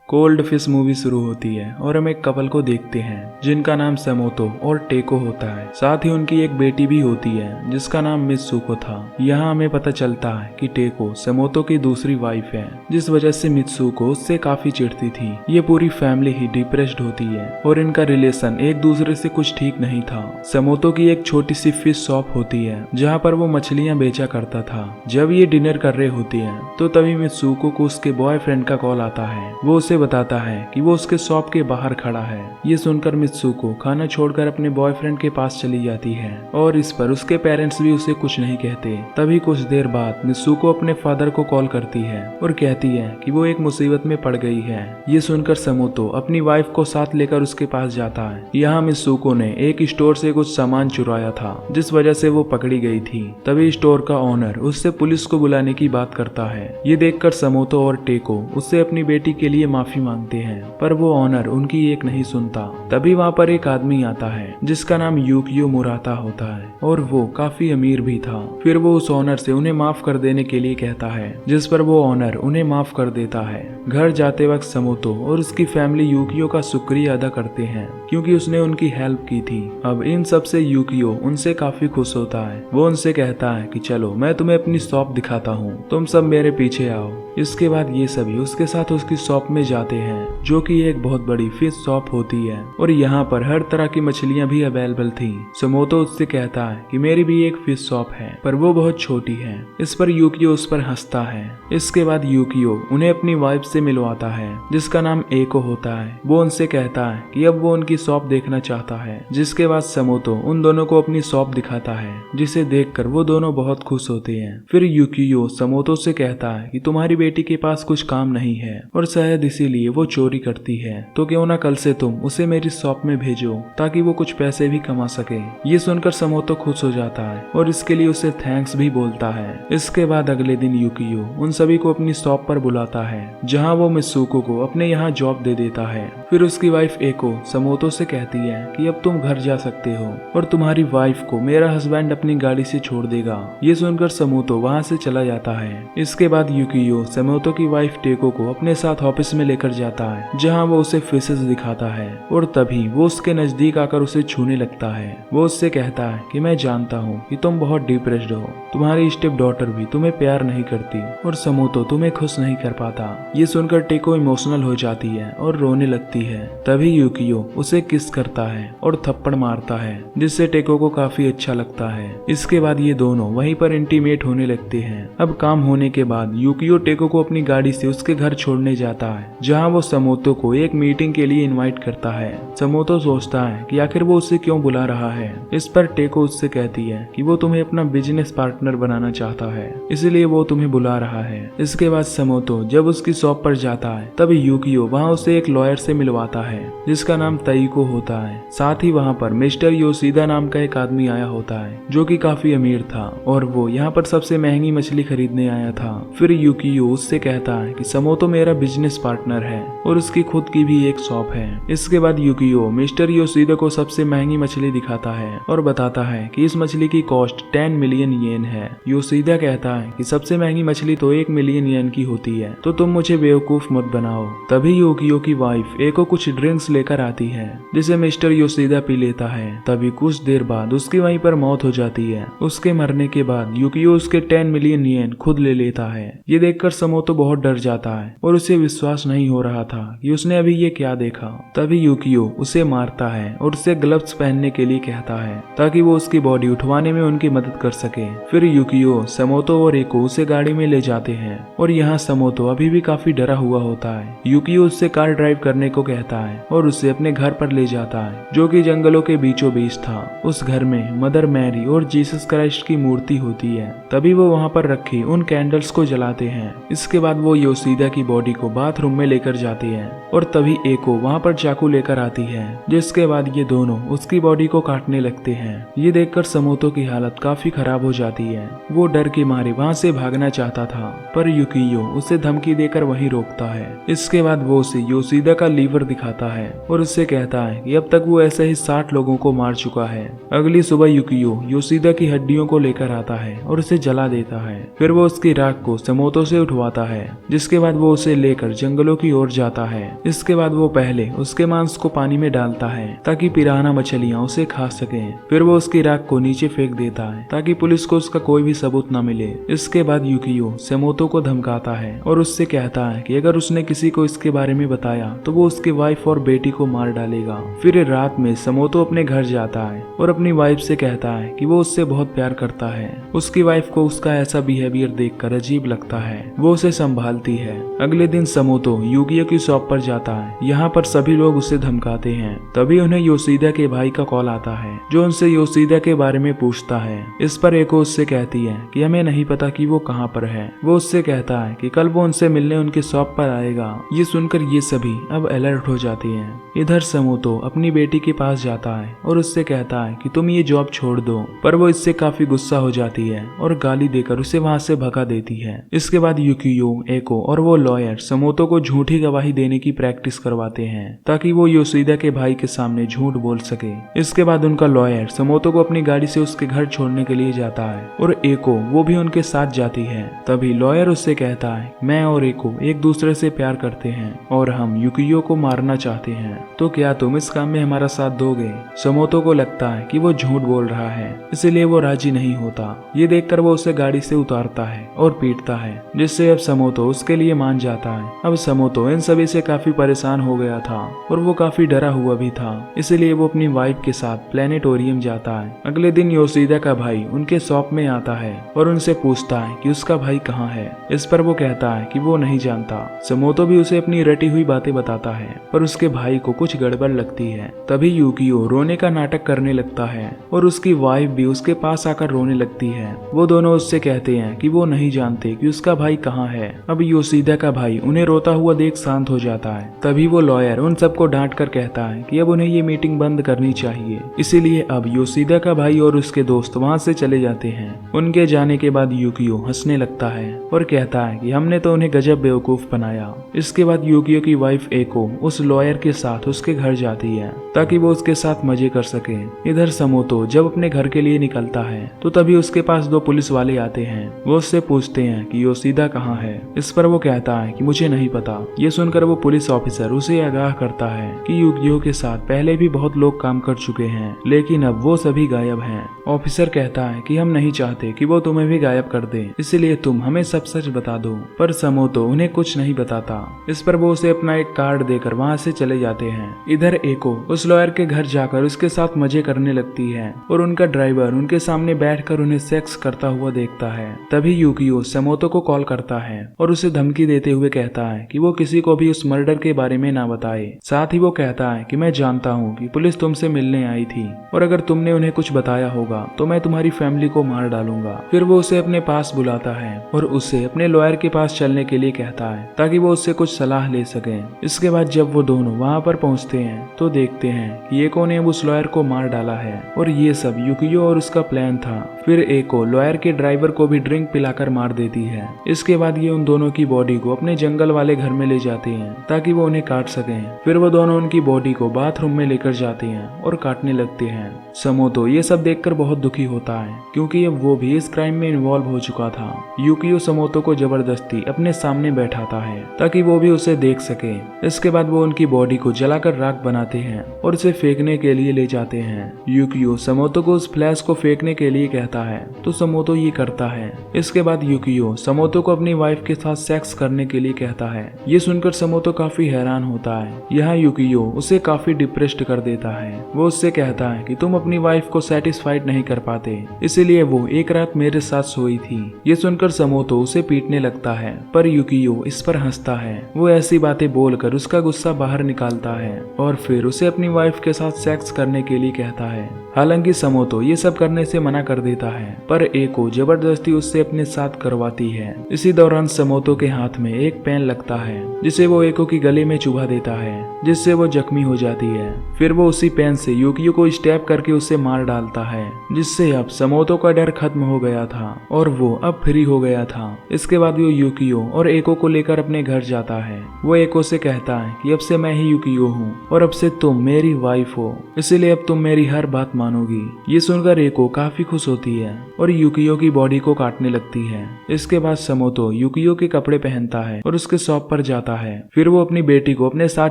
Cold fish movie शुरू होती है और हम एक कपल को देखते हैं जिनका नाम समोतो और टेको होता है। साथ ही उनकी एक बेटी भी होती है जिसका नाम मित्सुको था। यहाँ हमें पता चलता है कि टेको समोतो की दूसरी वाइफ है, जिस वजह से मित्सुको उससे काफी चिढ़ती थी। ये पूरी फैमिली ही डिप्रेस्ड होती है और इनका रिलेशन एक दूसरे से कुछ ठीक नहीं था। समोतो की एक छोटी सी फिश शॉप होती है जहाँ पर वो मछलियाँ बेचा करता था। जब ये डिनर कर रहे होते हैं तो तभी मित्सुको को उसके बॉयफ्रेंड का कॉल आता है। वो उसे बताता है कि वो उसके शॉप के बाहर खड़ा है। ये सुनकर मित्सुको खाना छोड़कर अपने बॉयफ्रेंड के पास चली जाती है और इस पर उसके पेरेंट्स भी उसे कुछ नहीं कहते। तभी कुछ देर बाद मित्सुको अपने फादर को कॉल करती है और कहती है कि वो एक मुसीबत में पड़ गई है। ये सुनकर समोतो अपनी वाइफ को साथ लेकर उसके पास जाता है। यहाँ मित्सुको ने एक स्टोर से कुछ सामान चुराया था जिस वजह से वो पकड़ी गई थी। तभी स्टोर का ओनर उससे पुलिस को बुलाने की बात करता है। ये देखकर समोतो और टेको उससे अपनी बेटी के लिए माफी मांगते हैं, पर वो ऑनर उनकी एक नहीं सुनता। तभी वहाँ पर एक आदमी आता है जिसका नाम यूकियो मुराता होता है और वो काफी अमीर भी था। फिर वो उस ऑनर से उन्हें माफ कर देने के लिए कहता है, जिस पर वो ऑनर उन्हें माफ कर देता है। घर जाते वक्त समोतो और उसकी फैमिली यूकियो का शुक्रिया अदा करते हैं क्योंकि उसने उनकी हेल्प की थी। अब इन सब से यूकियो उनसे काफी खुश होता है। वो उनसे कहता है कि चलो मैं तुम्हें अपनी शॉप दिखाता हूँ, तुम सब मेरे पीछे आओ। इसके बाद ये सभी उसके साथ उसकी शॉप में जाते हैं जो कि एक बहुत बड़ी फिश शॉप होती है और यहाँ पर हर तरह की मछलियाँ भी अवेलेबल थी। समोतो उससे कहता है कि मेरी भी एक फिश शॉप है पर वो बहुत छोटी है। इस पर यूकियो उस पर हंसता है। इसके बाद यूकियो उन्हें अपनी वाइफ से मिलवाता है जिसका नाम एको होता है। वो उनसे कहता है कि अब वो उनकी शॉप देखना चाहता है। जिसके बाद समोतो उन दोनों को अपनी शॉप दिखाता है जिसे देखकर वो दोनों बहुत खुश होते हैं। फिर यूकियो समोतो से कहता है कि तुम्हारी बेटी के पास कुछ काम नहीं है और शायद इसीलिए वो चोरी करती है, तो क्यों ना कल से तुम उसे मेरी शॉप में भेजो ताकि वो कुछ पैसे भी कमा सके। ये सुनकर समोतो खुश हो जाता है और इसके लिए उसे थैंक्स भी बोलता है। इसके बाद अगले दिन यूकियो उन सभी को अपनी शॉप पर बुलाता है जहाँ वो मित्सुको को अपने यहाँ जॉब दे देता है। फिर उसकी वाइफ एको समोतो से कहती है कि अब तुम घर जा सकते हो और तुम्हारी वाइफ को मेरा हस्बैंड अपनी गाड़ी से छोड़ देगा। ये सुनकर समोतो वहाँ से चला जाता है। इसके बाद यूकियो समोतो की वाइफ टेको को अपने साथ ऑफिस में लेकर जाता है जहाँ वो उसे फिशेस दिखाता है और तभी वो उसके नजदीक आकर उसे छूने लगता है। वो उससे कहता है कि मैं जानता हूँ कि तुम बहुत डिप्रेस्ड हो, तुम्हारी स्टेप डॉटर भी तुम्हें प्यार नहीं करती और समोतो तुम्हें खुश नहीं कर पाता। ये सुनकर टेको इमोशनल हो जाती है और रोने लगती है। तभी यूकियो उसे किस करता है और थप्पड़ मारता है जिससे टेको को काफी अच्छा लगता है। इसके बाद ये दोनों वहीं पर इंटीमेट होने लगते हैं। अब काम होने के बाद यूकियो टेको को अपनी गाड़ी से उसके घर छोड़ने जाता है जहाँ वो समोतो को एक मीटिंग के लिए इनवाइट करता है। समोतो सोचता है कि आखिर वो उसे क्यों बुला रहा है। इस पर टेको उससे कहती है कि वो तुम्हें अपना बिजनेस पार्टनर बनाना चाहता है, इसलिए वो तुम्हें बुला रहा है। इसके बाद समोतो जब उसकी शॉप पर जाता है तभी यूकियो वहाँ उसे एक लॉयर से मिलवाता है जिसका नाम तईको होता है। साथ ही वहाँ पर मिस्टर योशिदा नाम का एक आदमी आया होता है जो कि काफी अमीर था और वो यहाँ पर सबसे महंगी मछली खरीदने आया था। फिर यूकियो उससे कहता है कि समोतो मेरा बिजनेस पार्टनर है और उसकी खुद की भी एक शॉप है। इसके बाद यूकियो मिस्टर योशिदा को सबसे महंगी मछली दिखाता है और बताता है कि इस मछली की कॉस्ट 10 मिलियन येन है। योशिदा कहता है कि सबसे महंगी मछली तो 1 मिलियन येन की होती है, तो तुम मुझे बेवकूफ मत बनाओ। तभी यूकियो की वाइफ एको कुछ ड्रिंक्स लेकर आती है जिसे मिस्टर योशिदा पी लेता है। तभी कुछ देर बाद उसकी वहीं पर मौत हो जाती है। उसके मरने के बाद यूकियो उसके 10 मिलियन येन खुद ले लेता है। ये देखकर समोतो बहुत डर जाता है और उसे विश्वास नहीं हो रहा था कि उसने अभी ये क्या देखा। तभी यूकियो उसे मारता है और उसे ग्लव्स पहनने के लिए कहता है ताकि वो उसकी बॉडी उठवाने में उनकी मदद कर सके। फिर यूकियो समोतो और एको उसे गाड़ी में ले जाते हैं और यहाँ समोतो अभी भी काफी डरा हुआ होता है। यूकियो उससे कार ड्राइव करने को कहता है और उसे अपने घर पर ले जाता है जो कि जंगलों के बीचों बीच था। उस घर में मदर मैरी और जीसस क्राइस्ट की मूर्ति होती है। तभी वो वहाँ पर रखी उन कैंडल्स को जलाते हैं। इसके बाद वो योशिदा की बॉडी को बाथरूम में लेकर जाती है और तभी एको वहाँ पर चाकू लेकर आती है, जिसके बाद ये दोनों उसकी बॉडी को काटने लगते हैं। ये देखकर समोतो की हालत काफी खराब हो जाती है। वो डर के मारे वहाँ से भागना चाहता था पर यूकियो उसे धमकी देकर वहीं रोकता है। इसके बाद वो उसे योशिदा का लीवर दिखाता है और उससे कहता है कि अब तक वो ऐसे ही 60 लोगों को मार चुका है। अगली सुबह योशिदा की हड्डियों को लेकर आता है और उसे जला देता है। फिर वो उसकी राख को समोतो से उठवा उठवाता है, जिसके बाद वो उसे लेकर जंगलों की ओर जाता है। इसके बाद वो पहले उसके मांस को पानी में डालता है ताकि पिराना मछलियां उसे खा सकें। फिर वो उसकी राख को नीचे फेंक देता है ताकि पुलिस को उसका कोई भी सबूत न मिले। इसके बाद युकियो सेमोतो को धमकाता है और उससे कहता है कि अगर उसने किसी को इसके बारे में बताया तो वो उसकी वाइफ और बेटी को मार डालेगा। फिर रात में सेमोतो अपने घर जाता है और अपनी वाइफ से कहता है कि वो उससे बहुत प्यार करता है। उसकी वाइफ को उसका ऐसा बिहेवियर देखकर अजीब लगता है। वो उसे संभालती है। अगले दिन सेमोतो युकियो की शॉप पर जाता है। यहाँ पर सभी लोग उसे धमकाते हैं। तभी उन्हें योशिदा के भाई का कॉल आता है जो उनसे योशिदा के बारे में पूछता है। इस पर एको उससे कहती है कि हमें नहीं पता कि वो कहाँ पर है। वो उससे कहता है कि कल वो उनसे मिलने उनके शॉप पर आएगा। ये सुनकर ये सभी अब अलर्ट हो जाती हैं। इधर सेमोतो अपनी बेटी के पास जाता है और उससे कहता है कि तुम ये जॉब छोड़ दो, पर वो इससे काफी गुस्सा हो जाती है और गाली देकर उसे वहां से भगा देती है। इसके बाद युकियो, एको और वो लॉयर सेमोतो को झूठी गवाही देने की प्रैक्टिस करवाते हैं ताकि वो योशिदा के भाई के सामने झूठ बोल सके। इसके बाद उनका लॉयर सेमोतो को अपनी गाड़ी से उसके घर छोड़ने के लिए जाता है और एको वो भी उनके साथ जाती है। तभी लॉयर उससे कहता है मैं और एको एक दूसरे से प्यार करते हैं और हम युकियो को मारना चाहते हैं, तो क्या तुम इस काम में हमारा साथ दोगे? सेमोतो को लगता है कि वो झूठ बोल रहा है, इसलिए वो राजी नहीं होता। ये देखकर वो उसे गाड़ी से उतारता है और पीटता है, जिससे अब सेमोतो उसके लिए मान जाता है। अब सेमोतो इन सभी से काफी परेशान हो गया था और वो काफी डरा हुआ भी था, इसलिए वो अपनी वाइफ के साथ प्लेनेटोरियम जाता है। अगले दिन योशिदा का भाई उनके शॉप में आता है और उनसे पूछता है कि उसका भाई कहाँ है। इस पर वो कहता है कि वो नहीं जानता। सेमोतो भी उसे अपनी रटी हुई बातें बताता है, पर उसके भाई को कुछ गड़बड़ लगती है। तभी युकियो रोने का नाटक करने लगता है और उसकी वाइफ भी उसके पास आकर रोने लगती है। वो दोनों उससे कहते हैं कि वो नहीं जानते कि उसका भाई कहाँ है। अब योशिदा का भाई उन्हें रोता हुआ देख शांत हो जाता है। तभी वो लॉयर उन सबको डांट कर कहता है कि अब उन्हें ये मीटिंग बंद करनी चाहिए। इसीलिए अब योशिदा का भाई और उसके दोस्त वहाँ से चले जाते हैं। उनके जाने के बाद युकियो हंसने लगता है और कहता है कि हमने तो उन्हें गजब बेवकूफ बनाया। इसके बाद युकियो की वाइफ एको उस लॉयर के साथ उसके घर जाती है ताकि वो उसके साथ मजे कर सके। इधर सेमोतो जब अपने घर के लिए निकलता है तो तभी उसके पास दो पुलिस वाले आते हैं। वो उससे पूछते हैं कि योशिदा कहाँ है। इस पर वो कहता है कि मुझे नहीं पता। ये सुनकर वो पुलिस ऑफिसर उसे आगाह करता है कि युकियो के साथ पहले भी बहुत लोग काम कर चुके हैं, लेकिन अब वो सभी गायब हैं। ऑफिसर कहता है कि हम नहीं चाहते कि वो तुम्हें भी गायब कर दे, इसलिए तुम हमें सब सच बता दो। पर सेमोतो उन्हें कुछ नहीं बताता। इस पर वो उसे अपना एक कार्ड देकर वहाँ से चले जाते हैं। इधर एको उस लॉयर के घर जाकर उसके साथ मजे करने लगती है और उनका ड्राइवर उनके सामने बैठकर उन्हें सेक्स करता हुआ देखता है। तभी युकियो सेमोतो को कॉल करता है और उसे धमकी देते हुए कहता है कि वो किसी को भी उस मर्डर के बारे में ना बताए। साथ ही वो कहता है कि मैं जानता हूँ कि पुलिस तुमसे मिलने आई थी और अगर तुमने उन्हें कुछ बताया होगा तो मैं तुम्हारी फैमिली को मार डालूंगा। फिर वो उसे अपने पास बुलाता है और उसे अपने लॉयर के पास चलने के लिए कहता है ताकि वो उससे कुछ सलाह ले सके। इसके बाद जब वो दोनों वहाँ पर पहुँचते हैं तो देखते हैं कि एको ने उस लॉयर को मार डाला है और ये सब युकियो और उसका प्लान था। फिर एको लॉयर के ड्राइवर को भी ड्रिंक पिलाकर मार देती है। इसके बाद ये उन दोनों की बॉडी को अपने जंगल वाले घर में ले जाते हैं ताकि वो उन्हें काट सकें। फिर वो दोनों उनकी बॉडी को बाथरूम में लेकर जाते हैं और काटने लगते हैं। सेमोतो ये सब देखकर बहुत दुखी होता है क्योंकि अब वो भी इस क्राइम में इन्वॉल्व हो चुका था। युकियो सेमोतो को जबरदस्ती अपने सामने बैठाता है ताकि वो भी उसे देख सके। इसके बाद वो उनकी बॉडी को जलाकर राख बनाते हैं और उसे फेंकने के लिए ले जाते हैं। युकियो सेमोतो को उस फ्लैश को फेंकने के लिए कहता है तो सेमोतो ये करता है। इसके बाद युकियो सेमोतो को अपनी वाइफ के साथ सेक्स करने के लिए कहता है। ये सुनकर सेमोतो काफी हैरान होता है। यहाँ युकियो उसे काफी डिप्रेस्ड कर देता है। वो उससे कहता है कि तुम अपनी वाइफ को सेटिस्फाइड नहीं कर पाते, इसीलिए वो एक रात मेरे साथ सोई थी। ये सुनकर सेमोतो उसे पीटने लगता है, पर युकियो इस पर हंसता है। वो ऐसी बातें बोलकर उसका गुस्सा बाहर निकालता है और फिर उसे अपनी वाइफ के साथ सेक्स करने के लिए कहता है। हालांकि सेमोतो ये सब करने से मना कर देता है, पर एको जबरदस्ती उससे अपने साथ करवाती है। इसी दौरान सेमोतो के हाथ में एक पेन लगता है जिसे वो एको की गले में चुभा देता है, जिससे वो जख्मी हो जाती है। फिर वो उसी पेन से युकियो को स्टैब करके उसे मार डालता है, जिससे अब समोतो का डर खत्म हो गया था और वो अब फ्री हो गया था। इसके बाद वो यूकियो और एको को लेकर अपने घर जाता है। वो एको से कहता है कि अब से मैं ही यूकियो हूँ और अब से तुम मेरी वाइफ हो, इसलिए अब तुम मेरी हर बात मानोगी। ये सुनकर एको काफी खुश होती है और यूकियो की बॉडी को काटने लगती है। इसके बाद समोतो यूकियो के कपड़े पहनता है और उसके शॉप पर जाता है। फिर वो अपनी बेटी को अपने साथ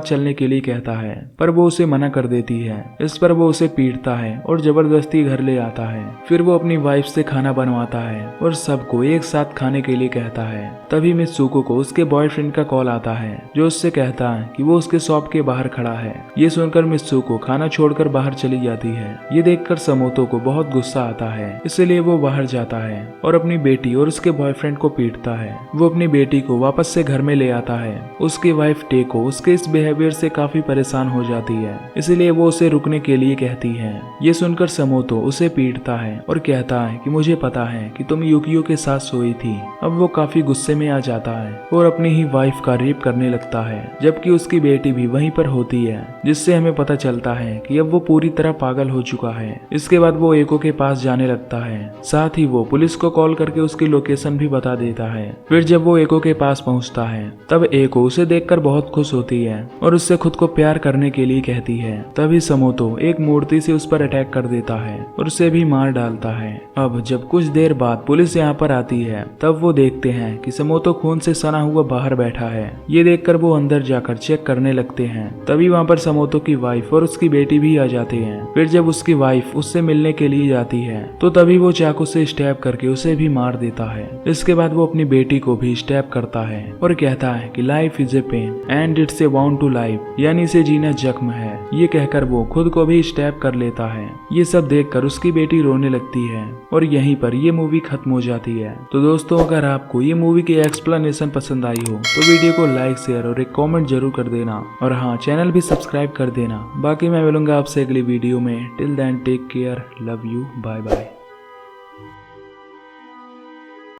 चलने के लिए कहता है, पर वो उसे मना कर देती है। इस पर वो उसे पीटता है और जबरदस्ती घर ले आता है। फिर वो अपनी वाइफ से खाना बनवाता है और सबको एक साथ खाने के लिए कहता है। तभी मित्सुको को उसके बॉयफ्रेंड का कॉल आता है, जो उससे कहता है कि वो उसके शॉप के बाहर खड़ा है। ये सुनकर मित्सुको खाना छोड़कर बाहर चली जाती है। ये देखकर समोतो को बहुत गुस्सा आता है, इसलिए वो बाहर जाता है और अपनी बेटी और उसके बॉयफ्रेंड को पीटता है। वो अपनी बेटी को वापस से घर में ले आता है। उसकी वाइफ टेको उसके इस बिहेवियर से काफी परेशान हो जाती है, इसलिए वो उसे रुकने के लिए कहती है। ये सुनकर समोतो उसे पीटता है और कहता है कि मुझे पता है कि तुम यूकियो के साथ सोई थी। अब वो काफी गुस्से में आ जाता है और अपनी ही वाइफ का रेप करने लगता है, जबकि उसकी बेटी भी वहीं पर होती है, जिससे हमें पता चलता है कि अब वो पूरी तरह पागल हो चुका है। इसके बाद वो एको के पास जाने लगता है, साथ ही वो पुलिस को कॉल करके उसकी लोकेशन भी बता देता है। फिर जब वो एको के पास पहुंचता है, तब एको उसे देखकर बहुत खुश होती है और उससे खुद को प्यार करने के लिए कहती है। तभी समोतो एक मूर्ति से उस पर अटैक कर देता है और उसे भी मार डालता है। अब जब कुछ देर बाद पुलिस यहाँ पर आती है, तब वो देखते हैं कि समोतो खून से सना हुआ बाहर बैठा है। ये देखकर वो अंदर जाकर चेक करने लगते हैं। तभी वहाँ पर समोतो की वाइफ और उसकी बेटी भी आ जाते हैं। फिर जब उसकी वाइफ उससे मिलने के लिए जाती है, तो तभी वो चाकू से स्टैब करके उसे भी मार देता है। इसके बाद वो अपनी बेटी को भी स्टैब करता है और कहता है कि life is a pain and it's a bound to life, यानी इसे जीना जख्म है। ये कहकर वो खुद को भी स्टैब कर लेता है। ये सब देखकर उसकी बेटी रोने लगती है और यहीं पर ये मूवी खत्म हो जाती है। तो दोस्तों, अगर आपको ये मूवी की एक्सप्लेनेशन पसंद आई हो तो वीडियो को लाइक, शेयर और एक कमेंट जरूर कर देना और हाँ, चैनल भी सब्सक्राइब कर देना। बाकी मैं मिलूंगा आपसे अगली वीडियो में। Till then take care, love you, bye bye.